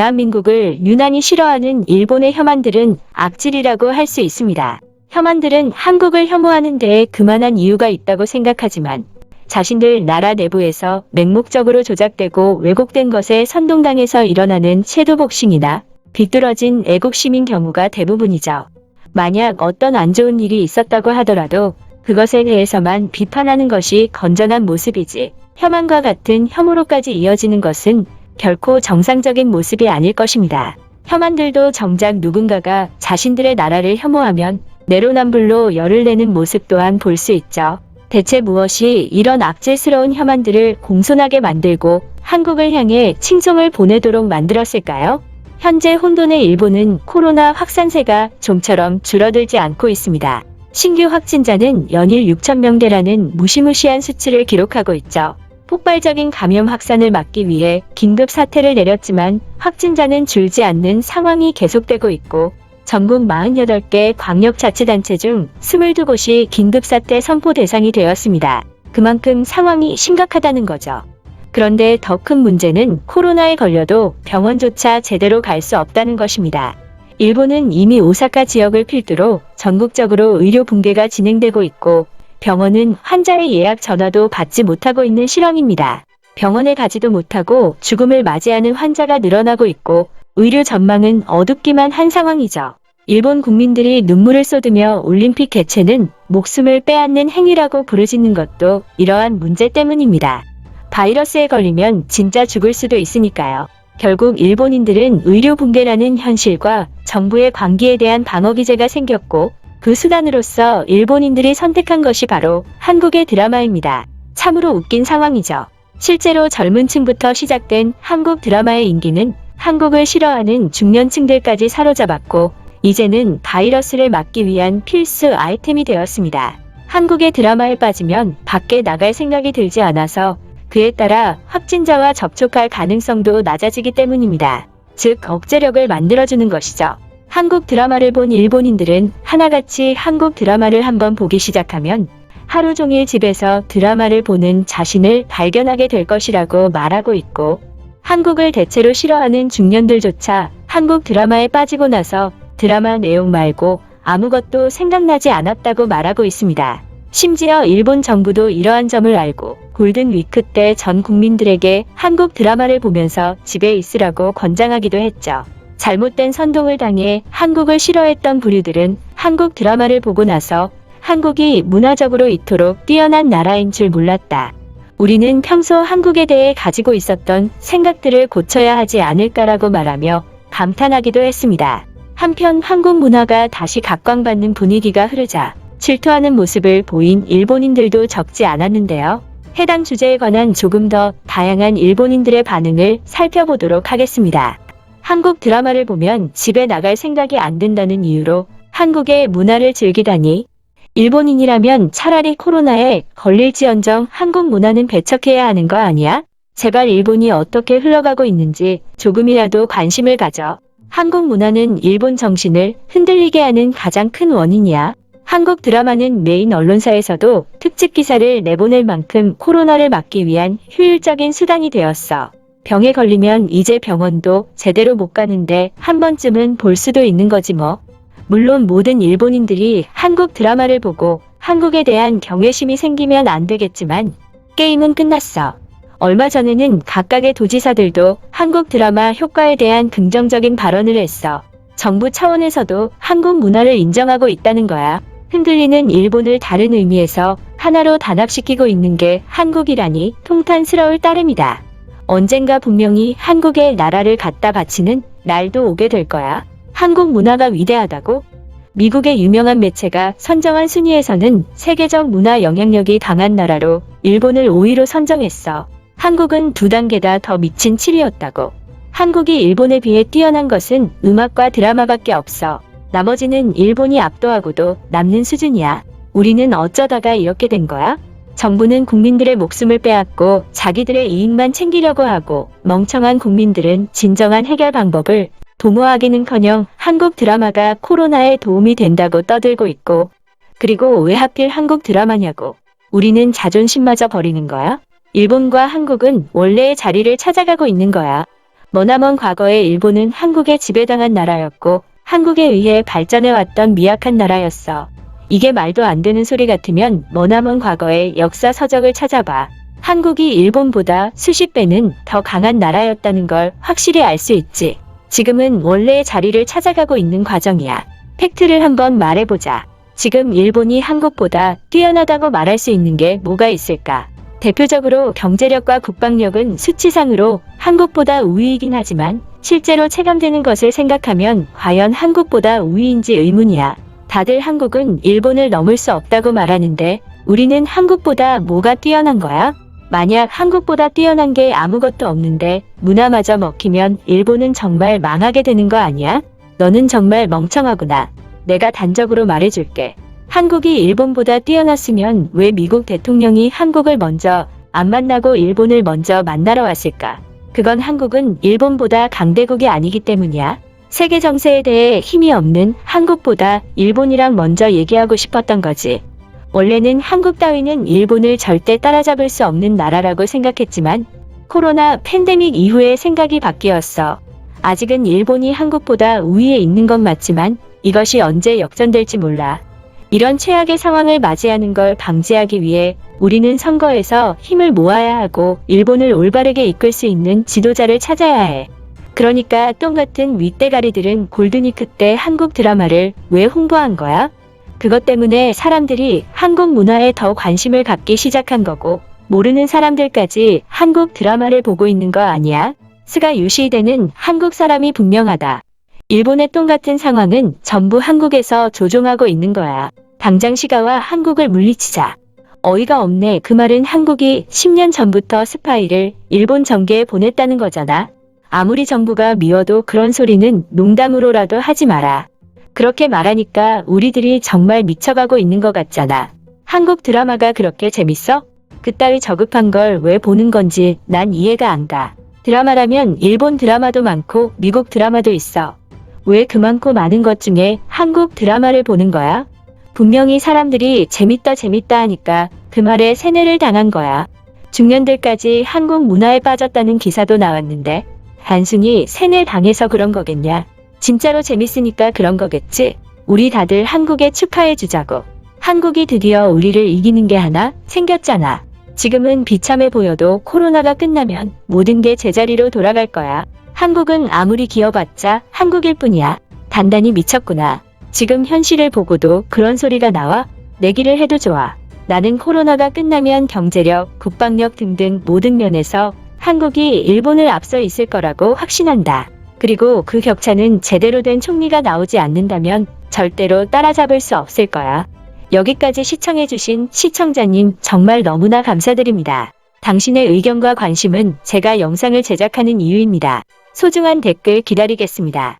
대한민국을 유난히 싫어하는 일본의 혐한들은 악질이라고 할 수 있습니다. 혐한들은 한국을 혐오하는 데에 그만한 이유가 있다고 생각하지만 자신들 나라 내부에서 맹목적으로 조작되고 왜곡된 것에 선동당해서 일어나는 섀도우복싱이나 비뚤어진 애국심인 경우가 대부분이죠. 만약 어떤 안 좋은 일이 있었다고 하더라도 그것에 대해서만 비판하는 것이 건전한 모습이지 혐한과 같은 혐오로까지 이어지는 것은 결코 정상적인 모습이 아닐 것입니다. 혐한들도 정작 누군가가 자신들의 나라를 혐오하면 내로남불로 열을 내는 모습 또한 볼 수 있죠. 대체 무엇이 이런 악질스러운 혐한들을 공손하게 만들고 한국을 향해 칭송을 보내도록 만들었을까요? 현재 혼돈의 일본은 코로나 확산세가 좀처럼 줄어들지 않고 있습니다. 신규 확진자는 연일 6,000명대라는 무시무시한 수치를 기록하고 있죠. 폭발적인 감염 확산을 막기 위해 긴급 사태를 내렸지만 확진자는 줄지 않는 상황이 계속되고 있고 전국 48개 광역자치단체 중 22곳이 긴급사태 선포 대상이 되었습니다. 그만큼 상황이 심각하다는 거죠. 그런데 더 큰 문제는 코로나에 걸려도 병원조차 제대로 갈 수 없다는 것입니다. 일본은 이미 오사카 지역을 필두로 전국적으로 의료 붕괴가 진행되고 있고 병원은 환자의 예약 전화도 받지 못하고 있는 실황입니다. 병원에 가지도 못하고 죽음을 맞이하는 환자가 늘어나고 있고 의료 전망은 어둡기만 한 상황이죠. 일본 국민들이 눈물을 쏟으며 올림픽 개최는 목숨을 빼앗는 행위라고 부르짖는 것도 이러한 문제 때문입니다. 바이러스에 걸리면 진짜 죽을 수도 있으니까요. 결국 일본인들은 의료 붕괴라는 현실과 정부의 관기에 대한 방어 기제가 생겼고 그 수단으로서 일본인들이 선택한 것이 바로 한국의 드라마입니다. 참으로 웃긴 상황이죠. 실제로 젊은 층부터 시작된 한국 드라마의 인기는 한국을 싫어하는 중년층들까지 사로잡았고 이제는 바이러스를 막기 위한 필수 아이템이 되었습니다. 한국의 드라마에 빠지면 밖에 나갈 생각이 들지 않아서 그에 따라 확진자와 접촉할 가능성도 낮아지기 때문입니다. 즉 억제력을 만들어주는 것이죠. 한국 드라마를 본 일본인들은 하나같이 한국 드라마를 한번 보기 시작하면 하루 종일 집에서 드라마를 보는 자신을 발견하게 될 것이라고 말하고 있고 한국을 대체로 싫어하는 중년들조차 한국 드라마에 빠지고 나서 드라마 내용 말고 아무것도 생각나지 않았다고 말하고 있습니다. 심지어 일본 정부도 이러한 점을 알고 골든 위크 때 전 국민들에게 한국 드라마를 보면서 집에 있으라고 권장하기도 했죠. 잘못된 선동을 당해 한국을 싫어했던 부류들은 한국 드라마를 보고 나서 한국이 문화적으로 이토록 뛰어난 나라인 줄 몰랐다. 우리는 평소 한국에 대해 가지고 있었던 생각들을 고쳐야 하지 않을까라고 말하며 감탄하기도 했습니다. 한편 한국 문화가 다시 각광받는 분위기가 흐르자 질투하는 모습을 보인 일본인들도 적지 않았는데요. 해당 주제에 관한 조금 더 다양한 일본인들의 반응을 살펴보도록 하겠습니다. 한국 드라마를 보면 집에 나갈 생각이 안 든다는 이유로 한국의 문화를 즐기다니 일본인이라면 차라리 코로나에 걸릴지언정 한국 문화는 배척해야 하는 거 아니야? 제발 일본이 어떻게 흘러가고 있는지 조금이라도 관심을 가져. 한국 문화는 일본 정신을 흔들리게 하는 가장 큰 원인이야. 한국 드라마는 메인 언론사에서도 특집 기사를 내보낼 만큼 코로나를 막기 위한 효율적인 수단이 되었어. 병에 걸리면 이제 병원도 제대로 못 가는데 한 번쯤은 볼 수도 있는 거지 뭐. 물론 모든 일본인들이 한국 드라마를 보고 한국에 대한 경외심이 생기면 안 되겠지만 게임은 끝났어. 얼마 전에는 각각의 도지사들도 한국 드라마 효과에 대한 긍정적인 발언을 했어. 정부 차원에서도 한국 문화를 인정하고 있다는 거야. 흔들리는 일본을 다른 의미에서 하나로 단합시키고 있는 게 한국이라니 통탄스러울 따름이다. 언젠가 분명히 한국의 나라를 갖다 바치는 날도 오게 될 거야. 한국 문화가 위대하다고? 미국의 유명한 매체가 선정한 순위에서는 세계적 문화 영향력이 강한 나라로 일본을 5위로 선정했어. 한국은 2단계다 더 미친 7위였다고. 한국이 일본에 비해 뛰어난 것은 음악과 드라마밖에 없어. 나머지는 일본이 압도하고도 남는 수준이야. 우리는 어쩌다가 이렇게 된 거야? 정부는 국민들의 목숨을 빼앗고 자기들의 이익만 챙기려고 하고 멍청한 국민들은 진정한 해결 방법을 도모하기는커녕 한국 드라마가 코로나에 도움이 된다고 떠들고 있고 그리고 왜 하필 한국 드라마냐고. 우리는 자존심마저 버리는 거야? 일본과 한국은 원래의 자리를 찾아가고 있는 거야. 머나먼 과거에 일본은 한국에 지배당한 나라였고 한국에 의해 발전해왔던 미약한 나라였어. 이게 말도 안 되는 소리 같으면 머나먼 과거의 역사 서적을 찾아봐. 한국이 일본보다 수십 배는 더 강한 나라였다는 걸 확실히 알 수 있지. 지금은 원래의 자리를 찾아가고 있는 과정이야. 팩트를 한번 말해보자. 지금 일본이 한국보다 뛰어나다고 말할 수 있는 게 뭐가 있을까? 대표적으로 경제력과 국방력은 수치상으로 한국보다 우위이긴 하지만 실제로 체감되는 것을 생각하면 과연 한국보다 우위인지 의문이야. 다들 한국은 일본을 넘을 수 없다고 말하는데 우리는 한국보다 뭐가 뛰어난 거야? 만약 한국보다 뛰어난 게 아무것도 없는데 문화마저 먹히면 일본은 정말 망하게 되는 거 아니야? 너는 정말 멍청하구나. 내가 단적으로 말해줄게. 한국이 일본보다 뛰어났으면 왜 미국 대통령이 한국을 먼저 안 만나고 일본을 먼저 만나러 왔을까? 그건 한국은 일본보다 강대국이 아니기 때문이야. 세계 정세에 대해 힘이 없는 한국보다 일본이랑 먼저 얘기하고 싶었던 거지. 원래는 한국 따위는 일본을 절대 따라잡을 수 없는 나라라고 생각했지만 코로나 팬데믹 이후에 생각이 바뀌었어. 아직은 일본이 한국보다 우위에 있는 건 맞지만 이것이 언제 역전될지 몰라. 이런 최악의 상황을 맞이하는 걸 방지하기 위해 우리는 선거에서 힘을 모아야 하고 일본을 올바르게 이끌 수 있는 지도자를 찾아야 해. 그러니까 똥같은 윗대가리들은 골드니크 때 한국 드라마를 왜 홍보한 거야? 그것 때문에 사람들이 한국 문화에 더 관심을 갖기 시작한 거고 모르는 사람들까지 한국 드라마를 보고 있는 거 아니야? 스가 요시히데는 한국 사람이 분명하다. 일본의 똥같은 상황은 전부 한국에서 조종하고 있는 거야. 당장 시가와 한국을 물리치자. 어이가 없네. 그 말은 한국이 10년 전부터 스파이를 일본 정계에 보냈다는 거잖아. 아무리 정부가 미워도 그런 소리는 농담으로라도 하지 마라. 그렇게 말하니까 우리들이 정말 미쳐가고 있는 것 같잖아. 한국 드라마가 그렇게 재밌어? 그따위 저급한 걸 왜 보는 건지 난 이해가 안 가. 드라마라면 일본 드라마도 많고 미국 드라마도 있어. 왜 그 많고 많은 것 중에 한국 드라마를 보는 거야? 분명히 사람들이 재밌다 하니까 그 말에 세뇌를 당한 거야. 중년들까지 한국 문화에 빠졌다는 기사도 나왔는데 단순히 세뇌 당해서 그런 거겠냐? 진짜로 재밌으니까 그런 거겠지? 우리 다들 한국에 축하해주자고. 한국이 드디어 우리를 이기는 게 하나 생겼잖아. 지금은 비참해 보여도 코로나가 끝나면 모든 게 제자리로 돌아갈 거야. 한국은 아무리 기어봤자 한국일 뿐이야. 단단히 미쳤구나. 지금 현실을 보고도 그런 소리가 나와? 내기를 해도 좋아. 나는 코로나가 끝나면 경제력, 국방력 등등 모든 면에서 한국이 일본을 앞서 있을 거라고 확신한다. 그리고 그 격차는 제대로 된 총리가 나오지 않는다면 절대로 따라잡을 수 없을 거야. 여기까지 시청해주신 시청자님 정말 너무나 감사드립니다. 당신의 의견과 관심은 제가 영상을 제작하는 이유입니다. 소중한 댓글 기다리겠습니다.